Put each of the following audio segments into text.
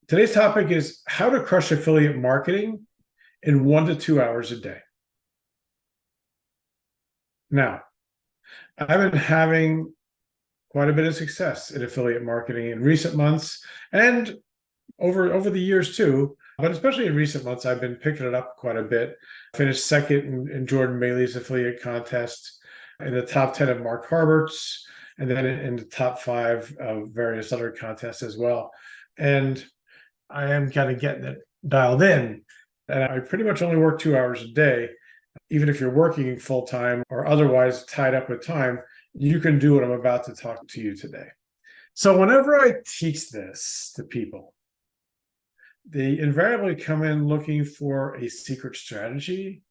Today's topic is how to crush affiliate marketing in 1 to 2 hours a day. Now, I've been having quite a bit of success in affiliate marketing in recent months and over the years too, but especially in recent months, I've been picking it up quite a bit. Finished second in Jordan Bailey's affiliate contest, in the top 10 of Mark Harbert's, and then in the top 5 of various other contests as well. And I am kind of getting it dialed in. And I pretty much only work 2 hours a day. Even if you're working full time or otherwise tied up with time, you can do what I'm about to talk to you today. So whenever I teach this to people, they invariably come in looking for a secret strategy,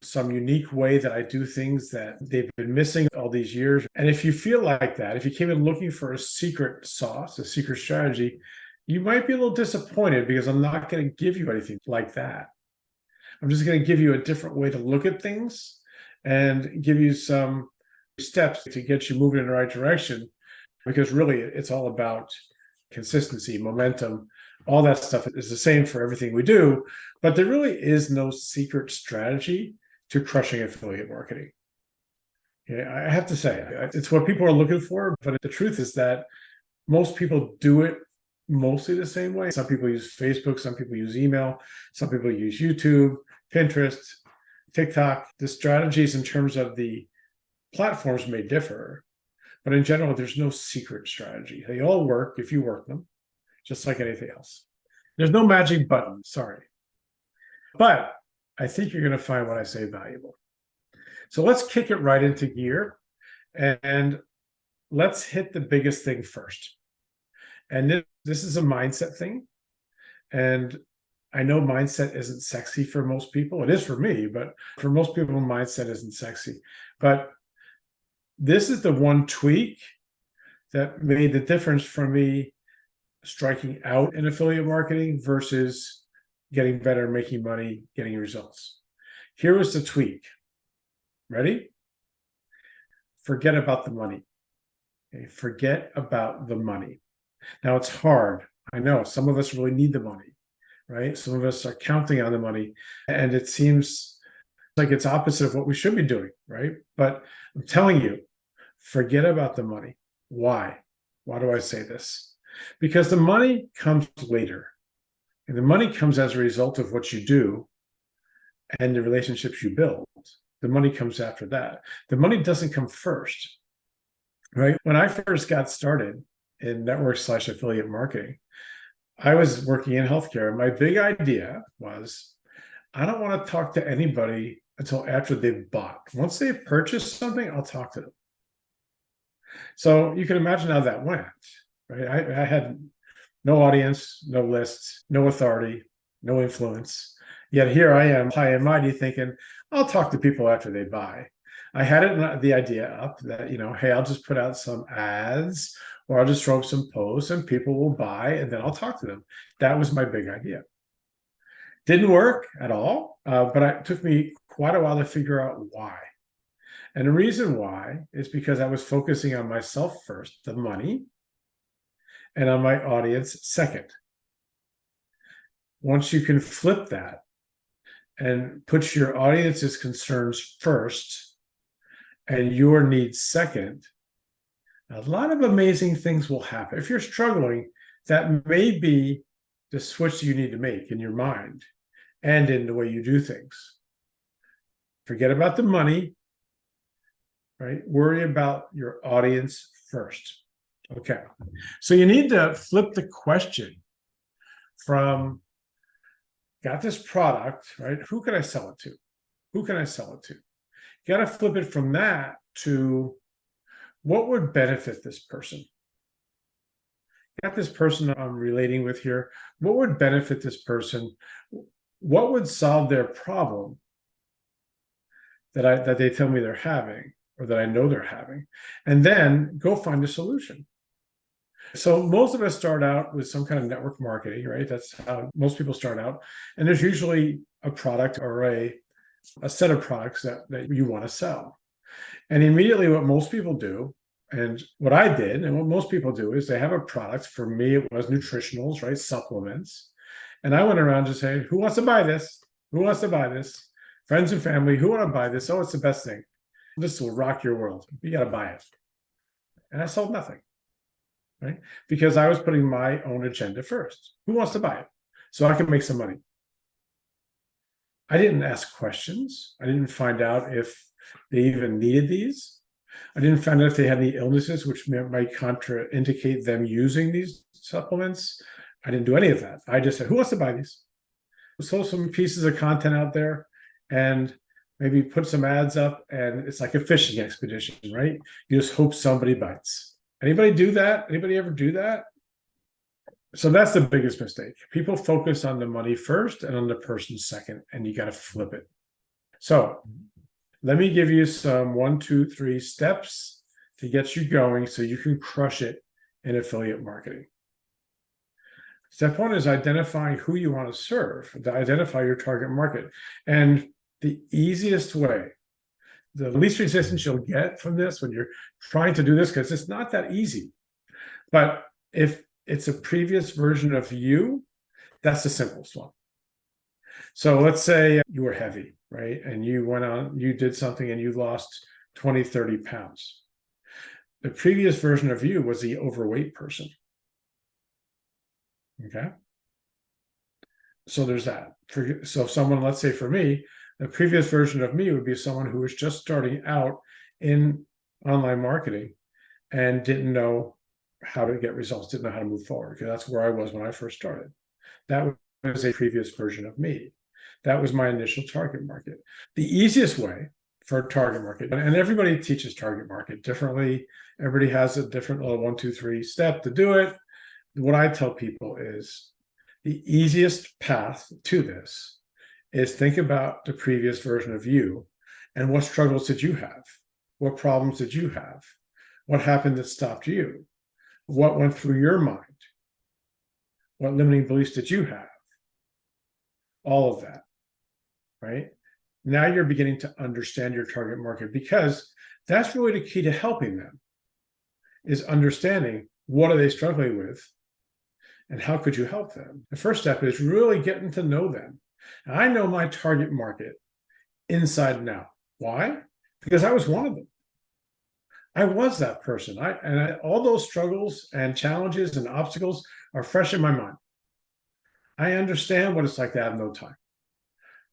some unique way that I do things that they've been missing all these years. And if you feel like that, if you came in looking for a secret sauce, a secret strategy, you might be a little disappointed because I'm not going to give you anything like that. I'm just going to give you a different way to look at things and give you some steps to get you moving in the right direction, because really it's all about consistency, momentum. All that stuff is the same for everything we do, but there really is no secret strategy to crushing affiliate marketing. Yeah, I have to say, it's what people are looking for, but the truth is that most people do it mostly the same way. Some people use Facebook, some people use email, some people use YouTube, Pinterest, TikTok. The strategies in terms of the platforms may differ, but in general, there's no secret strategy. They all work if you work them, just like anything else. There's no magic button, sorry. But I think you're going to find what I say valuable. So let's kick it right into gear and let's hit the biggest thing first. And this is a mindset thing. And I know mindset isn't sexy for most people. It is for me, but for most people, mindset isn't sexy. But this is the one tweak that made the difference for me striking out in affiliate marketing versus getting better, making money, getting results. Here was the tweak. Ready? Forget about the money. Okay? Forget about the money. Now, it's hard. I know some of us really need the money, right? Some of us are counting on the money, and it seems like it's opposite of what we should be doing, right? But I'm telling you, forget about the money. Why? Why do I say this? Because the money comes later. And the money comes as a result of what you do and the relationships you build. The money comes after that. The money doesn't come first, right? When I first got started in network/affiliate marketing, I was working in healthcare. My big idea was, I don't want to talk to anybody until after they've bought. Once they've purchased something, I'll talk to them. So you can imagine how that went, right? I had no audience, no lists, no authority, no influence. Yet here I am, high and mighty, thinking, I'll talk to people after they buy. I had the idea up that, hey, I'll just put out some ads or I'll just throw up some posts and people will buy and then I'll talk to them. That was my big idea. Didn't work at all, but it took me quite a while to figure out why. And the reason why is because I was focusing on myself first, the money, and on my audience second. Once you can flip that and put your audience's concerns first and your needs second, a lot of amazing things will happen. If you're struggling, that may be the switch you need to make in your mind and in the way you do things. Forget about the money, right? Worry about your audience first. Okay. So you need to flip the question from, got this product, right? Who can I sell it to? Who can I sell it to? You got to flip it from that to, what would benefit this person? Got this person I'm relating with here. What would benefit this person? What would solve their problem that they tell me they're having, or that I know they're having? And then go find a solution. So most of us start out with some kind of network marketing, right? That's how most people start out. And there's usually a product or a set of products that you want to sell. And immediately what most people do, And what I did, and what most people do, is they have a product. For me, it was nutritionals, right? Supplements. And I went around just saying, who wants to buy this? Who wants to buy this? Friends and family, who want to buy this? Oh, it's the best thing. This will rock your world. You got to buy it. And I sold nothing, right? Because I was putting my own agenda first. Who wants to buy it? So I can make some money. I didn't ask questions. I didn't find out if they even needed these. I didn't find out if they had any illnesses which might contraindicate them using these supplements. I didn't do any of that. I just said, who wants to buy these? Sold some pieces of content out there and maybe put some ads up, and it's like a fishing expedition, right? You just hope somebody bites. Anybody do that? Anybody ever do that? So that's the biggest mistake. People focus on the money first and on the person second, and you got to flip it. So let me give you some 1, 2, 3 steps to get you going so you can crush it in affiliate marketing. Step 1 is identifying who you want to serve, to identify your target market. And the easiest way, the least resistance you'll get from this when you're trying to do this, because it's not that easy. But if it's a previous version of you, that's the simplest one. So let's say you were heavy, right? And you went on, you did something and you lost 20, 30 pounds. The previous version of you was the overweight person. Okay. So there's that. So someone, let's say for me, the previous version of me would be someone who was just starting out in online marketing and didn't know how to get results, didn't know how to move forward, because that's where I was when I first started. That was a previous version of me. That was my initial target market. The easiest way for a target market, and everybody teaches target market differently. Everybody has a different little 1, 2, 3 step to do it. What I tell people is the easiest path to this is think about the previous version of you and what struggles did you have? What problems did you have? What happened that stopped you? What went through your mind? What limiting beliefs did you have? All of that, right? Now you're beginning to understand your target market, because that's really the key to helping them, is understanding what are they struggling with and how could you help them. The first step is really getting to know them. And I know my target market inside and out. Why? Because I was one of them. I was that person. All those struggles and challenges and obstacles are fresh in my mind. I understand what it's like to have no time.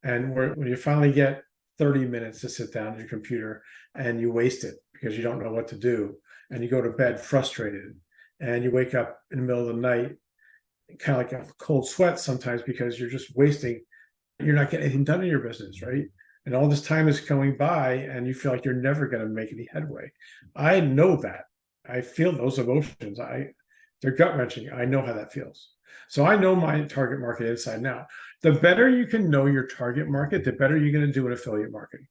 And when you finally get 30 minutes to sit down at your computer and you waste it because you don't know what to do, and you go to bed frustrated, and you wake up in the middle of the night kind of like a cold sweat sometimes because you're just wasting, you're not getting anything done in your business, right? And all this time is going by and you feel like you're never going to make any headway. I know that. I feel those emotions. They're gut-wrenching. I know how that feels. So I know my target market inside and out. The better you can know your target market, the better you're going to do in affiliate marketing.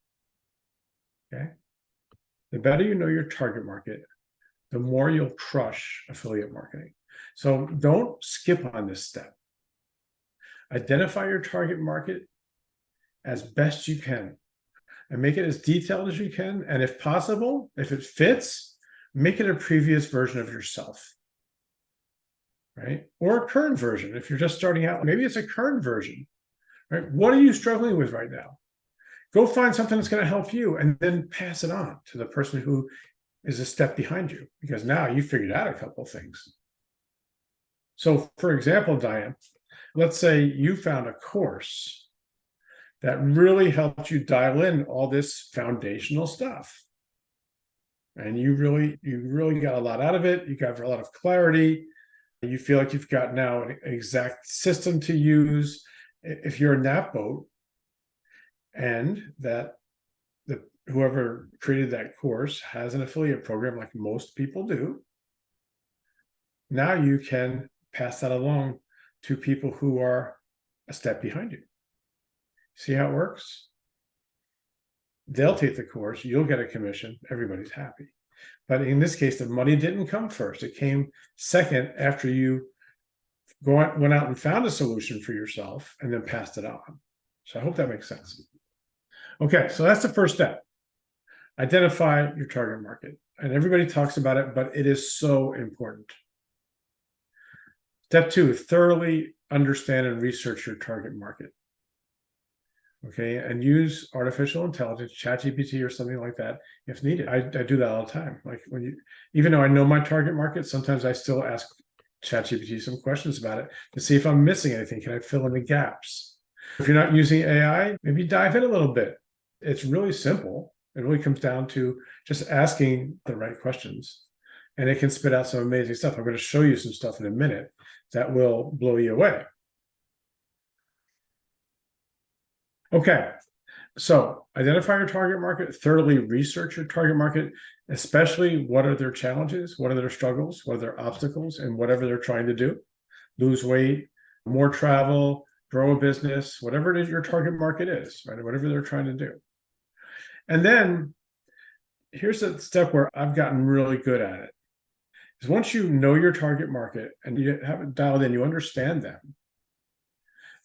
Okay? The better you know your target market, the more you'll crush affiliate marketing. So don't skip on this step. Identify your target market as best you can and make it as detailed as you can. And if possible, if it fits, make it a previous version of yourself, right? Or a current version. If you're just starting out, maybe it's a current version, right? What are you struggling with right now? Go find something that's going to help you and then pass it on to the person who is a step behind you, because now you figured out a couple of things. So for example, Diane, let's say you found a course that really helped you dial in all this foundational stuff. And you really got a lot out of it. You got a lot of clarity. You feel like you've got now an exact system to use if you're in that boat, and that whoever created that course has an affiliate program like most people do. Now you can pass that along to people who are a step behind you. See how it works? They'll take the course, you'll get a commission, everybody's happy. But in this case, the money didn't come first. It came second after you went out and found a solution for yourself and then passed it on. So I hope that makes sense. Okay, so that's the first step. Identify your target market. and everybody talks about it, but it is so important. Step 2, thoroughly understand and research your target market. Okay, and use artificial intelligence, ChatGPT or something like that if needed. I do that all the time. Like even though I know my target market, sometimes I still ask ChatGPT some questions about it to see if I'm missing anything. Can I fill in the gaps? If you're not using AI, maybe dive in a little bit. It's really simple. It really comes down to just asking the right questions, and it can spit out some amazing stuff. I'm going to show you some stuff in a minute that will blow you away. Okay, so identify your target market, thoroughly research your target market, especially what are their challenges, what are their struggles, what are their obstacles, and whatever they're trying to do. Lose weight, more travel, grow a business, whatever it is your target market is, right? Whatever they're trying to do. And then here's a step where I've gotten really good at it. Is once you know your target market and you have it dialed in, you understand them,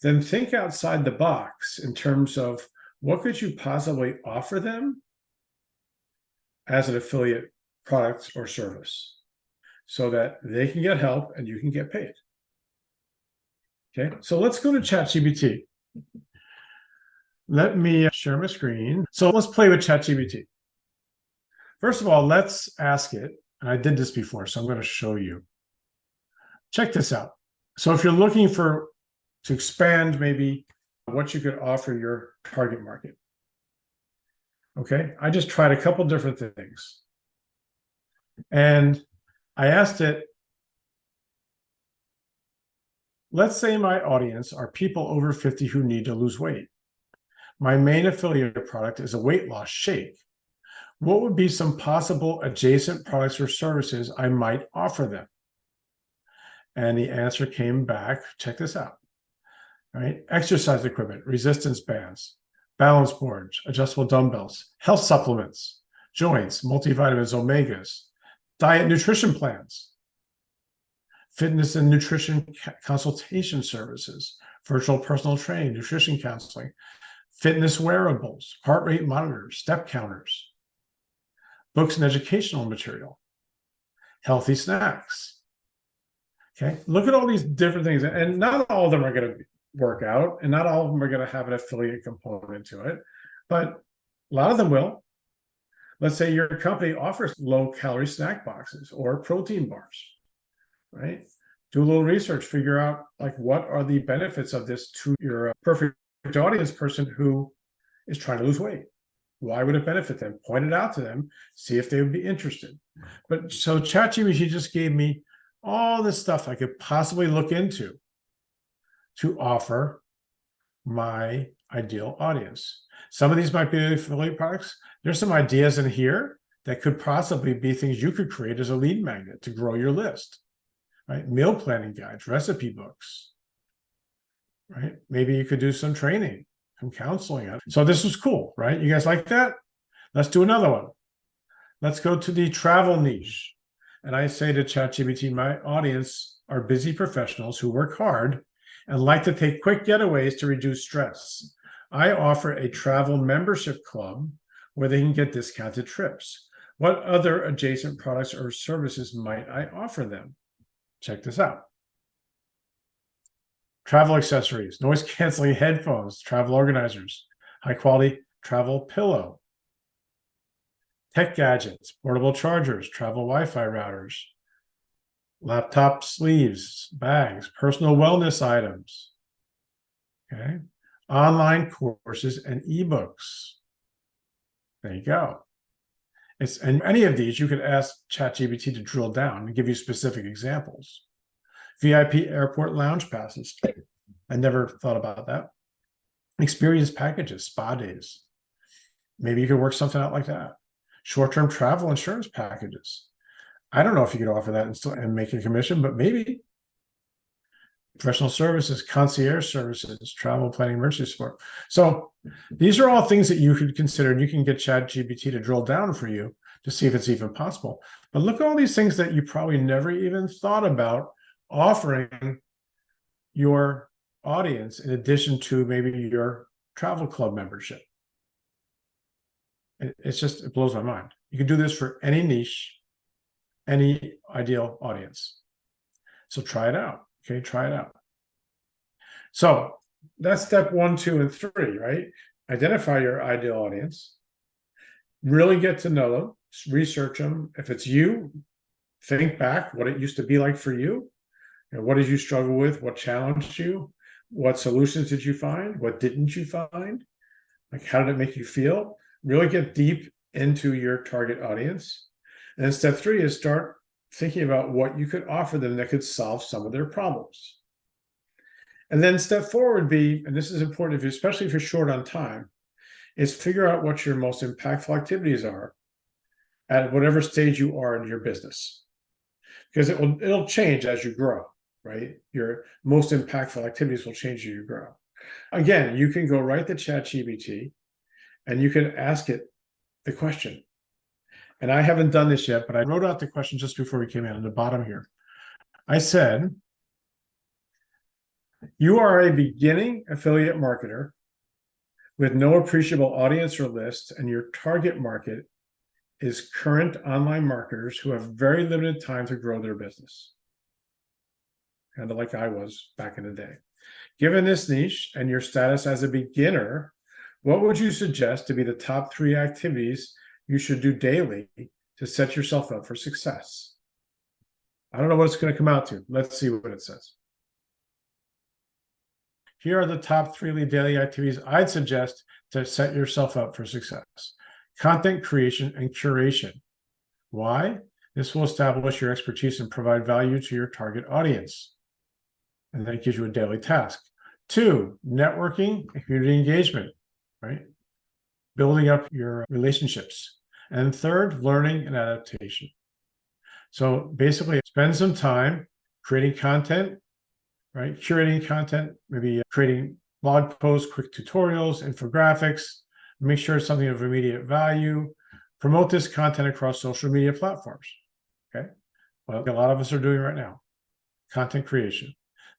then think outside the box in terms of what could you possibly offer them as an affiliate product or service so that they can get help and you can get paid. Okay, so let's go to ChatGPT. Let me share my screen. So let's play with ChatGPT. First of all, let's ask it, and I did this before, so I'm going to show you. Check this out. So if you're looking to expand maybe what you could offer your target market. Okay, I just tried a couple different things. And I asked it, let's say my audience are people over 50 who need to lose weight. My main affiliate product is a weight loss shake. What would be some possible adjacent products or services I might offer them? And the answer came back, check this out. All right, exercise equipment, resistance bands, balance boards, adjustable dumbbells, health supplements, joints, multivitamins, omegas, diet nutrition plans, fitness and nutrition consultation services, virtual personal training, nutrition counseling, fitness wearables, heart rate monitors, step counters, books and educational material, healthy snacks. Okay, look at all these different things, and not all of them are going to work out, and not all of them are going to have an affiliate component to it, but a lot of them will. Let's say your company offers low-calorie snack boxes or protein bars, right? Do a little research, figure out like what are the benefits of this to your perfect audience person who is trying to lose weight. Why would it benefit them? Point it out to them, see if they would be interested. But so ChatGPT just gave me all this stuff I could possibly look into to offer my ideal audience. Some of these might be affiliate products. There's some ideas in here that could possibly be things you could create as a lead magnet to grow your list, right? Meal planning guides, recipe books, right? Maybe you could do some training, some counseling. So this was cool, right? You guys like that? Let's do another one. Let's go to the travel niche. And I say to ChatGPT, my audience are busy professionals who work hard and like to take quick getaways to reduce stress. I offer a travel membership club where they can get discounted trips. What other adjacent products or services might I offer them? Check this out. Travel accessories, noise canceling headphones, travel organizers, high quality travel pillow, tech gadgets, portable chargers, travel Wi-Fi routers, laptop sleeves, bags, personal wellness items, okay, online courses and ebooks. There you go. And any of these, you could ask ChatGPT to drill down and give you specific examples. VIP airport lounge passes. I never thought about that. Experience packages, spa days. Maybe you could work something out like that. Short-term travel insurance packages. I don't know if you could offer that and make a commission, but maybe. Professional services, concierge services, travel planning, emergency support. So these are all things that you could consider, and you can get ChatGPT to drill down for you to see if it's even possible. But look at all these things that you probably never even thought about offering your audience in addition to maybe your travel club membership. It blows my mind. You can do this for any niche, any ideal audience. So try it out. Okay, try it out. So that's step 1, 2, and 3, right? Identify your ideal audience, really get to know them, research them. If it's you, think back what it used to be like for you. And what did you struggle with? What challenged you? What solutions did you find? What didn't you find? Like, how did it make you feel? Really get deep into your target audience. And then step 3 is start thinking about what you could offer them that could solve some of their problems. And then step 4 would be, and this is important if you, especially if you're short on time, is figure out what your most impactful activities are at whatever stage you are in your business. Because it'll change as you grow, right? Your most impactful activities will change as you grow. Again, you can go right to ChatGPT and you can ask it the question. And I haven't done this yet, but I wrote out the question just before we came in on the bottom here. I said, you are a beginning affiliate marketer with no appreciable audience or list, and your target market is current online marketers who have very limited time to grow their business. Kind of like I was back in the day. Given this niche and your status as a beginner, what would you suggest to be the top 3 activities you should do daily to set yourself up for success? I don't know what it's going to come out to. Let's see what it says. Here are the top 3 daily activities I'd suggest to set yourself up for success. Content creation and curation. Why? This will establish your expertise and provide value to your target audience. And then it gives you a daily task. 2, networking and community engagement, right? Building up your relationships. And 3rd, learning and adaptation. So basically, spend some time creating content, right? Curating content, maybe creating blog posts, quick tutorials, infographics. Make sure it's something of immediate value. Promote this content across social media platforms, okay? Well, a lot of us are doing right now. Content creation.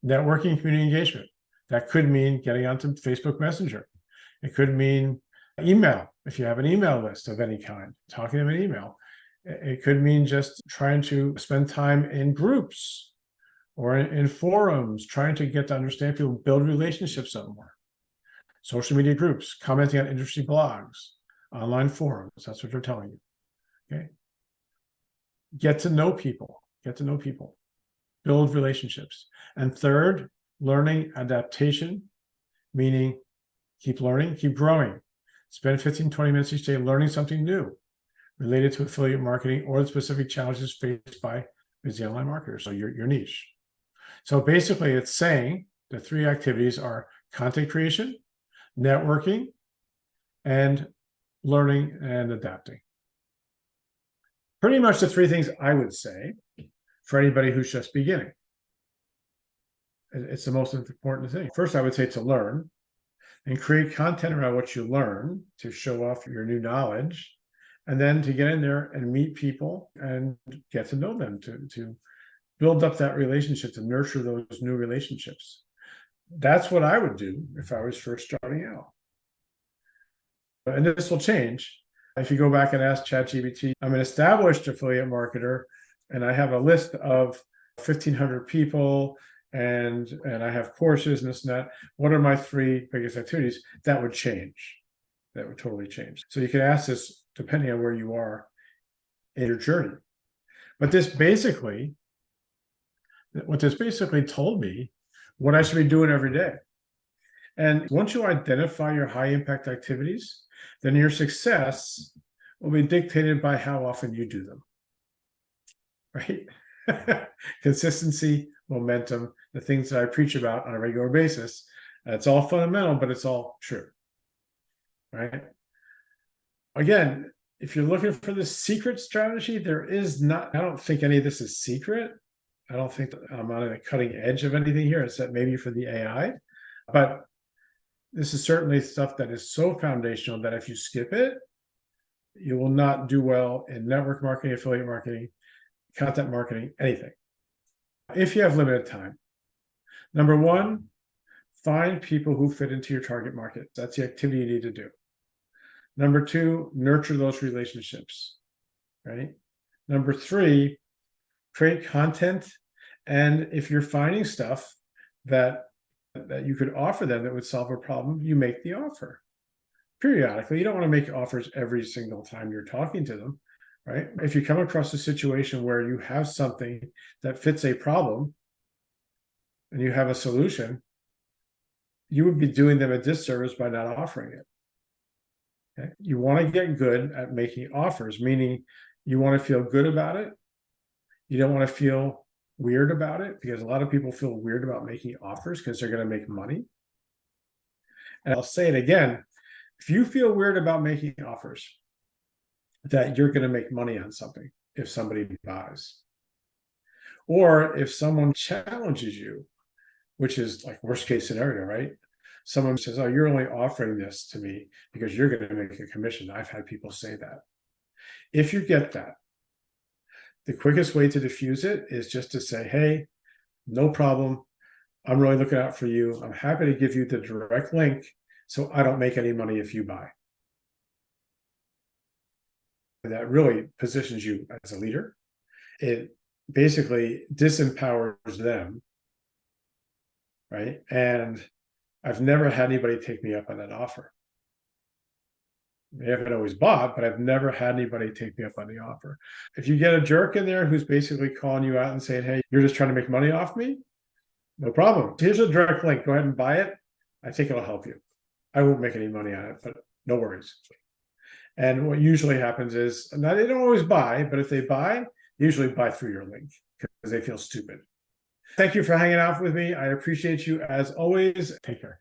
Networking, community engagement. That could mean getting onto Facebook Messenger. It could mean email, if you have an email list of any kind, talking to them in email. It could mean just trying to spend time in groups or in forums, trying to get to understand people, build relationships up more. Social media groups, commenting on industry blogs, online forums. That's what they're telling you. Okay. Get to know people. Get to know people. Build relationships. And 3rd, learning adaptation, meaning keep learning, keep growing. Spend 15, 20 minutes each day learning something new related to affiliate marketing or the specific challenges faced by busy online marketers, so your niche. So basically, it's saying the 3 activities are content creation, networking, and learning and adapting. Pretty much the 3 things I would say for anybody who's just beginning. It's the most important thing. First, I would say to learn and create content around what you learn to show off your new knowledge, and then to get in there and meet people and get to know them, to build up that relationship, to nurture those new relationships. That's what I would do if I was first starting out. And this will change. If you go back and ask ChatGPT, I'm an established affiliate marketer, and I have a list of 1,500 people, and I have courses and this and that. What are my 3 biggest activities? That would change. That would totally change. So you can ask this depending on where you are in your journey. But what this basically told me, what I should be doing every day. And once you identify your high impact activities, then your success will be dictated by how often you do them, right? Consistency, momentum, the things that I preach about on a regular basis. It's all fundamental, but it's all true, right? Again, if you're looking for the secret strategy, there is not, I don't think any of this is secret. I don't think I'm on the cutting edge of anything here, except maybe for the AI. But this is certainly stuff that is so foundational that if you skip it, you will not do well in network marketing, affiliate marketing, content marketing, anything. If you have limited time, number 1, find people who fit into your target market. That's the activity you need to do. Number two, nurture those relationships, right? Number three, create content. And if you're finding stuff that you could offer them that would solve a problem, you make the offer periodically. You don't want to make offers every single time you're talking to them, right? If you come across a situation where you have something that fits a problem and you have a solution, you would be doing them a disservice by not offering it. Okay? You want to get good at making offers, meaning you want to feel good about it. You don't want to feel weird about it, because a lot of people feel weird about making offers because they're going to make money. And I'll say it again, if you feel weird about making offers that you're going to make money on something, if somebody buys, or if someone challenges you, which is like worst case scenario, right? Someone says, oh, you're only offering this to me because you're going to make a commission. I've had people say that. If you get that, the quickest way to diffuse it is just to say, hey, no problem. I'm really looking out for you. I'm happy to give you the direct link so I don't make any money if you buy. That really positions you as a leader. It basically disempowers them, right? And I've never had anybody take me up on that offer. They haven't always bought, but I've never had anybody take me up on the offer. If you get a jerk in there who's basically calling you out and saying, hey, you're just trying to make money off me, no problem. Here's a direct link. Go ahead and buy it. I think it'll help you. I won't make any money on it, but no worries. And what usually happens is, now they don't always buy, but if they buy, they usually buy through your link because they feel stupid. Thank you for hanging out with me. I appreciate you as always. Take care.